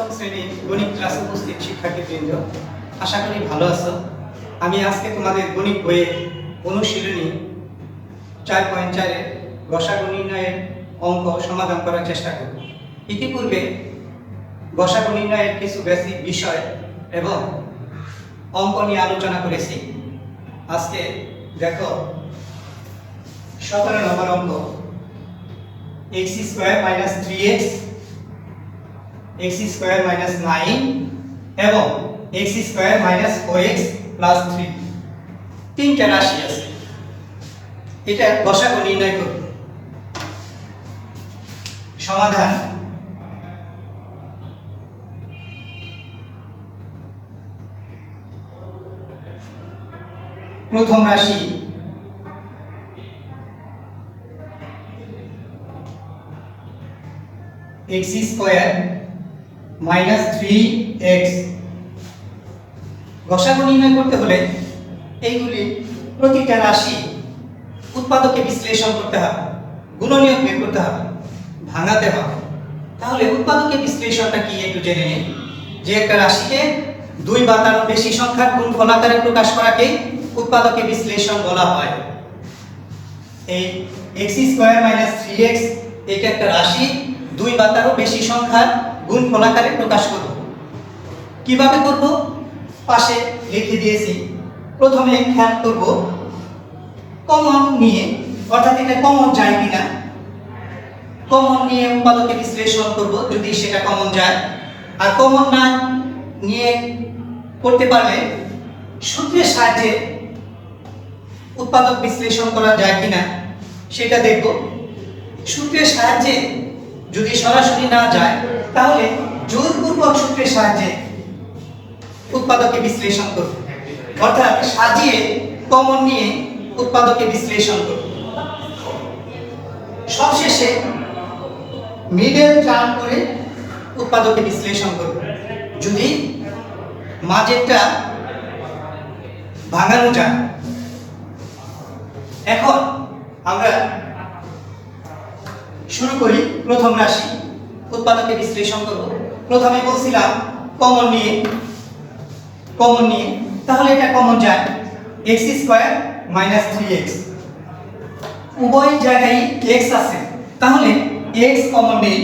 অষ্টম শ্রেণীর গণিত ক্লাসে উপস্থিত শিক্ষার্থীবৃন্দ, আশা করি ভালো আছো। আমি আজকে তোমাদের গণিত বইয়ের অনুশীলনী 4.4-এর গসাগু নির্ণয়ের অঙ্ক সমাধান করার চেষ্টা করব। ইতিপূর্বে গসাগু নির্ণয়ের কিছু বেসিক বিষয় এবং অঙ্ক নিয়ে আলোচনা করেছি। আজকে দেখো 17 নম্বর অঙ্ক, x² - 3x, x² - 9 এবং x² - 4x + 3 তিনটা রাশি আছে। এটা গসাগু নির্ণয় করব। সমাধান: প্রথম রাশি x² - 3x। গসাগু নির্ণয় করতে হলে এইগুলি প্রতিটা রাশি উৎপাদকে বিশ্লেষণ করতে হবে, গুণনীয়ক বের করতে হবে, ভাঙাতে হবে। তাহলে উৎপাদকে বিশ্লেষণটা কি একটু জেনে নিই। যে একটা রাশিকে দুই বা তার বেশি সংখ্যার গুণফল আকারে প্রকাশ করাকে উৎপাদকে বিশ্লেষণ বলা হয়। এই x² - 3x এটা একটা রাশি দুই বা তারও বেশি সংখ্যার গুণফল আকারে প্রকাশ করব। কিভাবে করব পাশে লিখে দিয়েছি। প্রথমে খেয়াল করব কমন নিয়ে, অর্থাৎ এটা কমন যায় কিনা। কমন নিয়ে উৎপাদকে বিশ্লেষণ করব যদি সেটা কমন যায়। আর কমন না নিয়ে করতে পারলে সূত্রের সাহায্যে উৎপাদক বিশ্লেষণ করা যায় কিনা সেটা দেখব। সূত্রের সাহায্যে যদি সরাসরি না যায় তাহলে জোরপূর্বক সূত্রের সাহায্যে উৎপাদকে বিশ্লেষণ করব, অর্থাৎ সাজিয়ে কমন নিয়ে উৎপাদকে বিশ্লেষণ করব। সবশেষে মিডল টার্ম করে উৎপাদকে বিশ্লেষণ করব যদি মাঝেরটা ভাঙানো যায়। এখন আমরা শুরু করি প্রথম রাশি উৎপাদকে বিশ্লেষণ করব। প্রথমে বলছিলাম কমন নিয়ে, তাহলে এটা কমন যায় x² - 3x। উভয় জায়গায় x আছে, তাহলে x কমন নেই,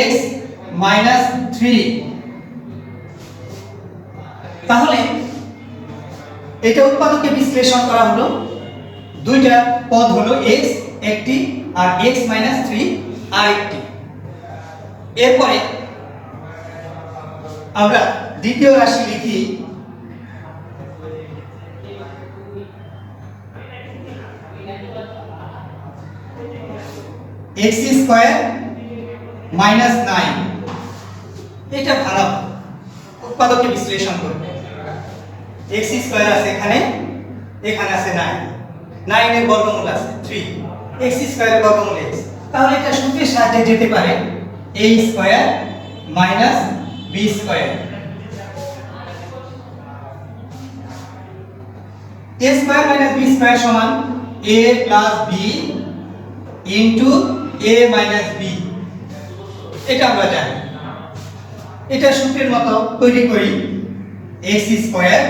x - 3। তাহলে এটা উৎপাদকে বিশ্লেষণ করা হলো। দুইটা পদ হলো x একটি আর x - 3 আরেকটি। এরপরে আমরা দ্বিতীয় রাশি লিখি x² - 9। এটা ভাঙাবো, উৎপাদকে বিশ্লেষণ করব। x² আছে এখানে, এখানে আছে 9, 9 এর বর্গমূল আছে 3, x² এর বর্গমূল x। তাহলে এটা সূত্রের সাহায্যে যেতে পারে a² - b²। a² - b² সমান a + b into a - b। এটা আমরা জানি। এটা সূত্রের মতো তৈরি করি x² - 3²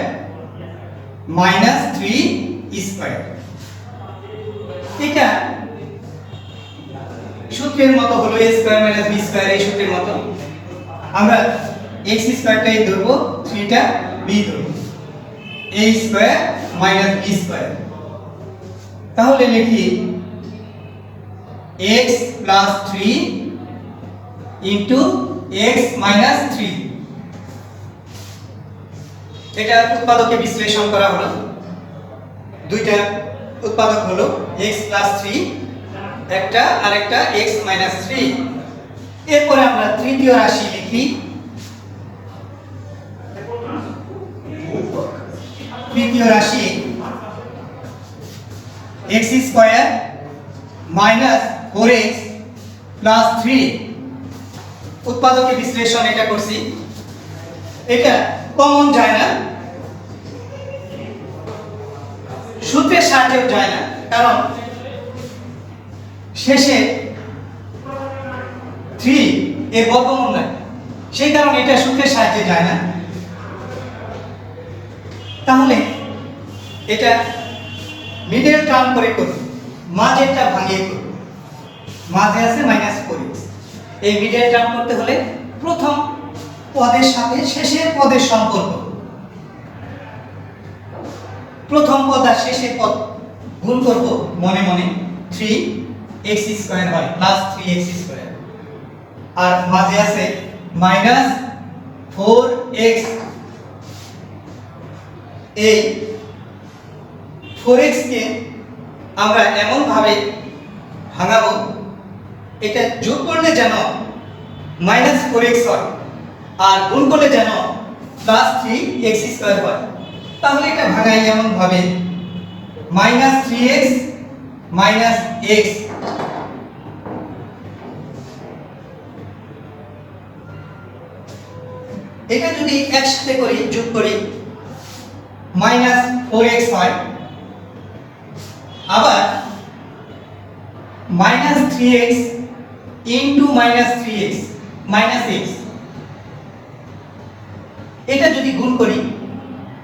এটা সূত্রের মতো হলো a² - b² এই সূত্রের মতো। আমরা x² টাই ধরব, 3 টা b ধরব, a² - b²। তাহলে লিখি x + 3 ইনটু x - 3। এটা উৎপাদকে বিশ্লেষণ করা হলো। দুইটা উৎপাদক হলো x + 3 একটা আর একটা x - 3। এরপরে আমরা তৃতীয় রাশি লিখি। তৃতীয় রাশি x² - 4x + 3। উৎপাদকে বিশ্লেষণ এটা করছি। এটা কমন যায় না, সূত্রের সাহায্যেও যায় না, কারণ শেষে এর বর্গমূল নাই, সেই কারণে এটা সূত্রের সাহায্যে যায় না। তাহলে এটা মিডল টার্ম করে করুন, মাঝেরটা ভাঙিয়ে করুন। মাঝে আছে -4x, এই মিডল টার্ম করতে হলে প্রথম পদের সাথে শেষের পদের সম্পর্ক, প্রথম পদ আর শেষের পদ গুণ করব মনে মনে, 3x² হয় +3x², আর মাঝে আছে -4x। এই 4x কে আমরা এমন ভাবে ভাঙাবো, এটা যোগ করলে যেন -4x হয় আর গুণ করলে যেন +3x² হয়। তাহলে এটা ভাঙাই এমন ভাবে -3x - x, এটা যদি একসাথে করি, যোগ করি, -4x হয়, আবার -3x ইনটু -3x -x, এটা যদি গুণ করি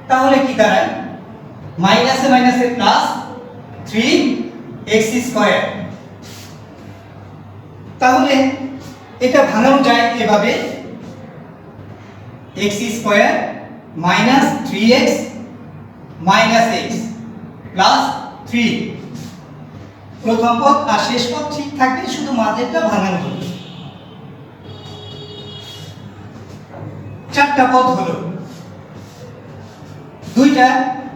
তাহলে কি দাঁড়ায়, মাইনাসে মাইনাসে প্লাস 3x²। তাহলে এটা ভাঙানো যায় এভাবে, x² - 3x - x প্লাস 3। প্রথম পদ আর শেষ পদ ঠিক থাকবে, শুধু মাঝেরটা ভাঙানো হবে। চারটা পদ হলো,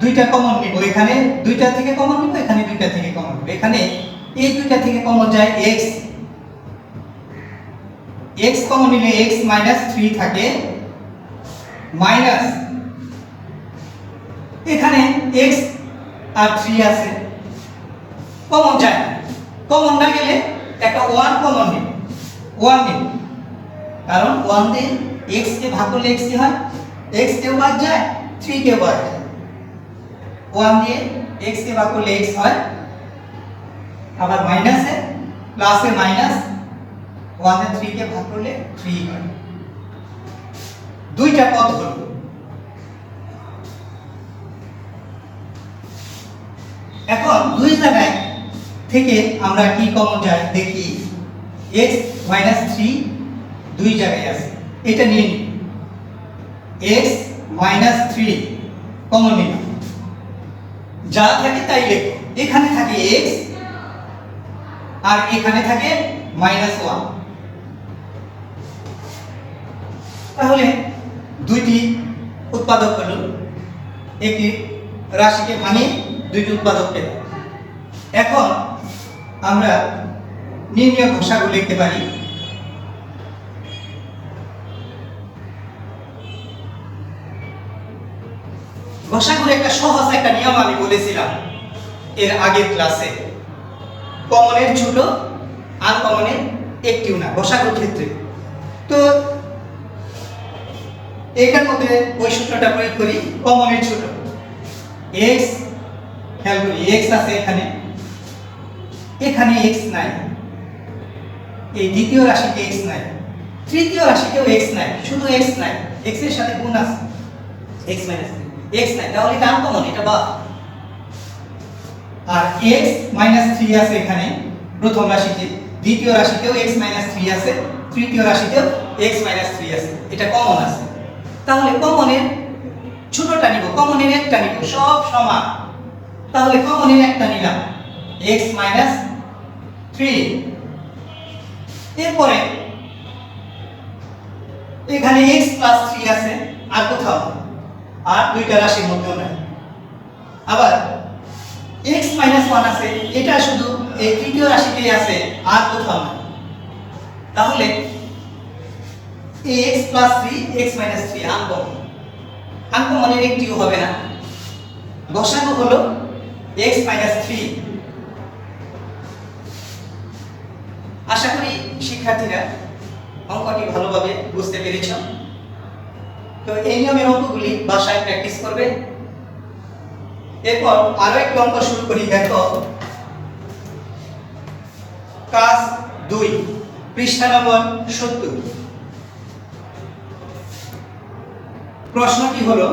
দুইটা কমন নিব, এখানে দুইটা থেকে কমন নিব, এখানে দুইটা থেকে কমন নিব। এখানে এই দুইটা থেকে কমন যায় x কমন নিলে x - 3 থাকে, মাইনাস এখানে x আর 3 আছে, কমন যায় না। কমন না গেলে একটা 1 কমন নিব, 1 নিব, কারণ 1 দিয়ে x কে ভাগ করলে x কি হয়, x কেও বাদ যায়, 3 কেও বাদ যায়। 1 দিয়ে x কে ভাগ করলে x হয়, আবার মাইনাসে প্লাসে মাইনাস, 1 এ 3 কে ভাগ করলে 3 হয়। দুইটা পদ হলো। এখন দুই জায়গায় থেকে আমরা কি কমন যায় দেখি, x - 3 দুই জায়গায় আছে, এটা নিয়ে নিই, x - 3 কমন নিলাম, যা থাকে তাই লিখো। এখানে থাকে x আর এখানে থাকে -1। তাহলে দুইটি উৎপাদক হলো, একটি রাশিকে ভাঙিয়ে দুইটি উৎপাদক পেলাম। এখন আমরা নির্ণয় ঘষাগু লিখতে পারি। ঘষাগুর একটা সহজ একটা নিয়ম আমি বলেছিলাম এর আগের ক্লাসে, কমনের ছোট, আনকমনের একটিও না ঘষাগুর ক্ষেত্রে। তো এটার মধ্যে ওই সূত্রটা প্রয়োগ করি, কমনের ছোট x, খেয়াল করি x আছে এখানে, এখানে x নাই, এই দ্বিতীয় রাশিতে x নাই, তৃতীয় রাশিতেও x নাই, শুধু x নাই, x এর সাথে গুণ আছে, x - 3 x নাই, তাহলে এটা আনকমন, এটা বাদ। আর x - 3 আছে এখানে প্রথম রাশিতে, দ্বিতীয় রাশিতেও x - 3 আছে, তৃতীয় রাশিতেও x - 3 আছে, এটা কমন আছে। তাহলে কমনের ছোটটা নিব, কমনের একটা নিব, সব সমান। তাহলে কমনের একটা নিলাম, x - 3। এরপরে এখানে x + 3 আছে, আর কোথাও না, আর দুইটা রাশির মধ্যেও নাই। আবার x - 1 আছে, এটা শুধু এই তৃতীয় রাশিতেই আছে, আর কোথাও না। তাহলে x + 3 x - 3 আনকমন, আনকমনের একটিও হবে না। ঘষাগু হলো x - 3। আশা করি শিক্ষার্থীরা অঙ্কটি ভালোভাবে বুঝতে পেরেছ। তো এই নিয়মের অঙ্কগুলি বাসায় প্র্যাকটিস করবে। এরপর আরো একটি অঙ্ক শুরু করি। দেখো, কাজ 2, পৃষ্ঠা নম্বর 70। প্রশ্নটি হলো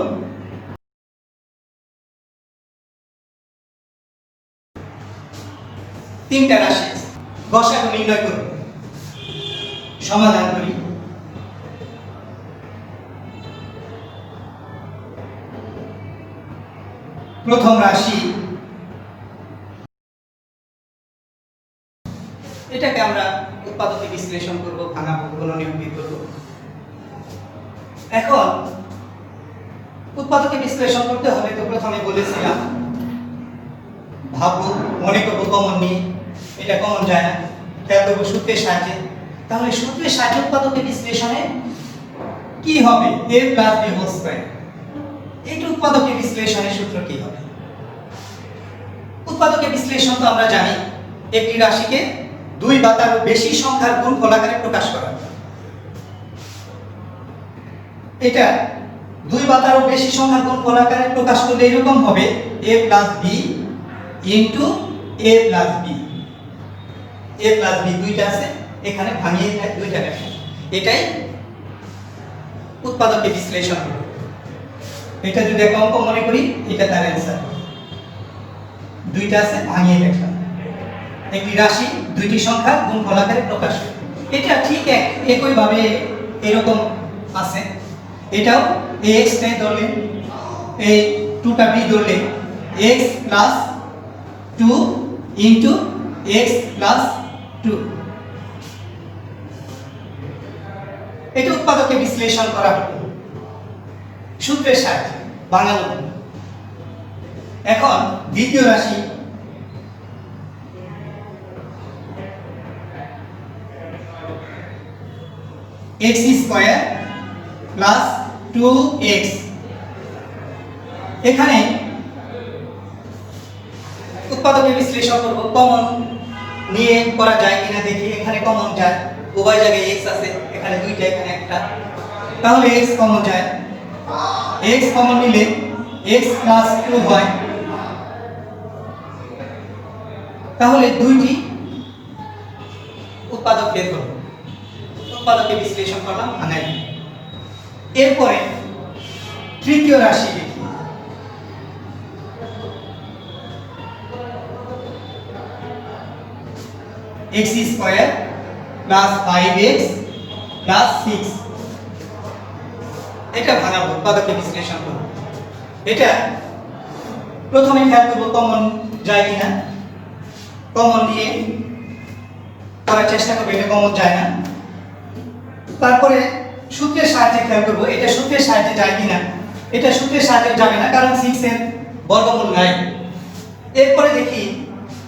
তিনটা রাশি গসাগু নির্ণয় করুন। সমাধান করি। প্রথম রাশি, এটাকে আমরা উৎপাদকে বিশ্লেষণ করব, ভাঙাবো, গুণনীয়ক বের করব। এখন উৎপাদকে বিশ্লেষণ করতে হলে তো প্রথমে বলেছিলাম ভাববো, মনে করবো কমন নিয়ে, এটা কমন যায় না, খেয়াল করবো সূত্রের সাহায্যে। তাহলে সূত্রের সাহায্যে উৎপাদকে বিশ্লেষণে কি হবে? a plus b whole square. এইটা উৎপাদকে বিশ্লেষণের সূত্র কি হবে? উৎপাদকে বিশ্লেষণ তো আমরা জানি একটি রাশিকে দুই বা তার বেশি সংখ্যার গুণফল আকারে প্রকাশ করা। এটা দুই বা তার বেশি সংখ্যার গুণফল আকারে প্রকাশ করলে এরকম হবে a plus b into a plus b। a plus b দুইটা আছে, এখানে ভাঙিয়ে দুইটা লেখা। এটাই উৎপাদকে বিশ্লেষণ হবে। এটা যদি একটা অঙ্ক মনে করি, এটা তার অ্যান্সার। দুইটা আছে, ভাঙিয়ে লেখা। একটি রাশি দুইটি সংখ্যা গুণফল আকারে প্রকাশ করে। এটা ঠিক একই ভাবে এরকম আছে। এটাও ax টাই ধরলে, এই 2টা b ধরলে x plus 2 into x plus 2। এটা উৎপাদকে বিশ্লেষণ করা হলো সূত্রের সাহায্যে, বাঙালো। এখন দ্বিতীয় রাশি, x স্কয়ার প্লাস 2x। এখানে উৎপাদকে বিশ্লেষণ করব, কমন নিয়ে করা যায় কিনা দেখি। এখানে কমন যায়, উভয় জায়গায় x আছে, এখানে দুইটা, এখানে একটা, তাহলে x কমন যায়। x কমন নিলে x প্লাস 2 হয়। তাহলে দুইটি উৎপাদক বের করব। উৎপাদকে বিশ্লেষণ করলাম, ভাঙাই। এরপরে তৃতীয় রাশি দেখি। x square plus 5x plus 6। এটা ভাঙাবো, উৎপাদকে বিশ্লেষণ করব। এটা প্রথমে খেয়াল করব কমন যায় কিনা। কমন দিয়ে করার চেষ্টা করব, এটা কমন যায় না। তারপরে সূত্রের সাহায্যে খেয়াল করব, এটা সূত্রের সাহায্যে যায় কিনা। এটা সূত্রের সাহায্যে যাবে না, কারণ 6 এর বর্গমূল নাই। এরপরে দেখি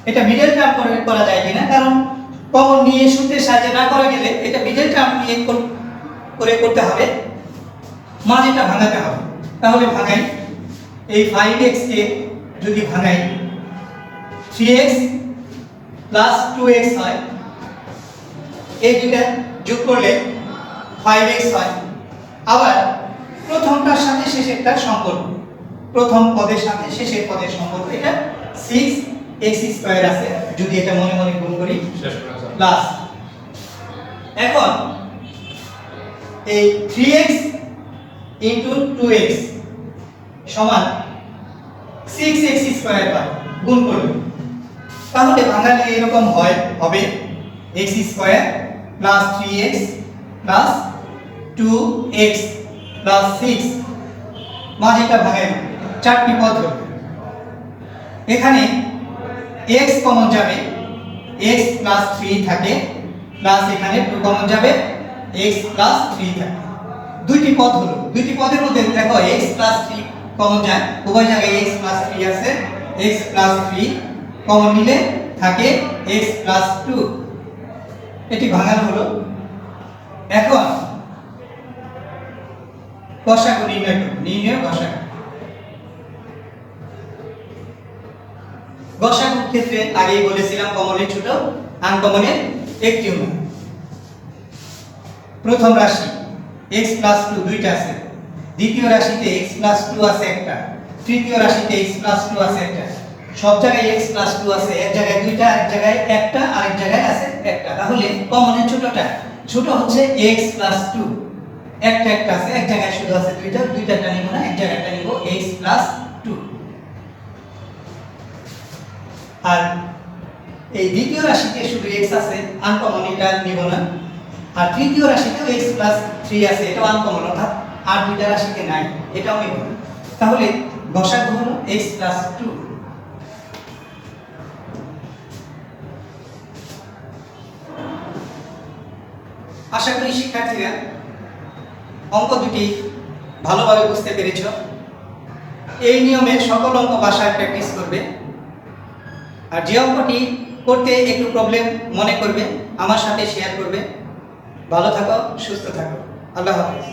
এটা মিডল টার্ম করা যায় কিনা, কারণ কমন নিয়ে সূত্রের সাহায্যে না করা গেলে এটা মিডল টার্ম নিয়ে করে করতে হবে, মাঝেটা ভাঙাতে হবে। তাহলে ভাঙাই। এই 5x কে যদি ভাঙাই, 3x প্লাস 2x হয়। এই দুইটা যোগ করলে 5x হয়। আবার প্রথমটার সাথে শেষেরটার সম্পর্ক, প্রথম পদের সাথে শেষের পদের সম্পর্ক, এটা 6x স্কয়ার আছে, যদি এটা মনে মনে গুণ করি প্লাস। এখন এই 3x ইনটু 2x সমান 6x স্কয়ার পাই, গুণ করব। তাহলে ভাঙালে এরকম হবে x square plus 3x plus 2x plus 6। মাঝেটা ভাঙাই, চারটি পদ হবে। এখানে x কমন যাবে, x প্লাস 3 থাকে, প্লাস এখানে 2 কমন যাবে, x প্লাস 3 থাকে। দুইটি পদ হলো। দুইটি পদের মধ্যে দেখো x প্লাস 3 কমন যায়, উভয় জায়গায় x প্লাস 3 আছে। x প্লাস 3 কমন নিলে থাকে x প্লাস 2। এটি ভাঙানো হলো। এখন গসাগু নির্ণয় করব। নির্ণয় গসাগু। গসাগুর ক্ষেত্রে আগেই বলেছিলাম কমনের ছোট, আনকমনের একটিও না। প্রথম রাশি x প্লাস 2 দুইটা আছে, দ্বিতীয় রাশিতে x প্লাস 2 আছে একটা, তৃতীয় রাশিতে x প্লাস 2 আছে একটা। সব জায়গায় x প্লাস 2 আছে, এক জায়গায় দুইটা, আরেক জায়গায় একটা, আরেক জায়গায় আছে একটা। তাহলে কমনের ছোটটা, ছোট হচ্ছে x প্লাস 2। একটা আছে, এক জায়গায় শুধু আছে দুইটা নিব না, এক জায়গাটা নিব x প্লাস 2। আর এই দ্বিতীয় রাশিতে শুধু x আছে, আনকমন, এটা নিব না। আর তৃতীয় রাশিতেও x প্লাস 3 আছে, এটাও আনকমন, অর্থাৎ আর দুইটা রাশিতে নাই, এটাও নিব না। তাহলে গসাগু হলো x প্লাস 2। আশা করি শিক্ষার্থীরা অঙ্ক দুটি ভালোভাবে বুঝতে পেরেছ। এই নিয়মে সকল অঙ্ক বাসায় প্র্যাকটিস করবে। আর যে অঙ্কটি করতে একটু প্রবলেম মনে করবে আমার সাথে শেয়ার করবে। ভালো থাকো, সুস্থ থাকো, আল্লাহ হাফেজ।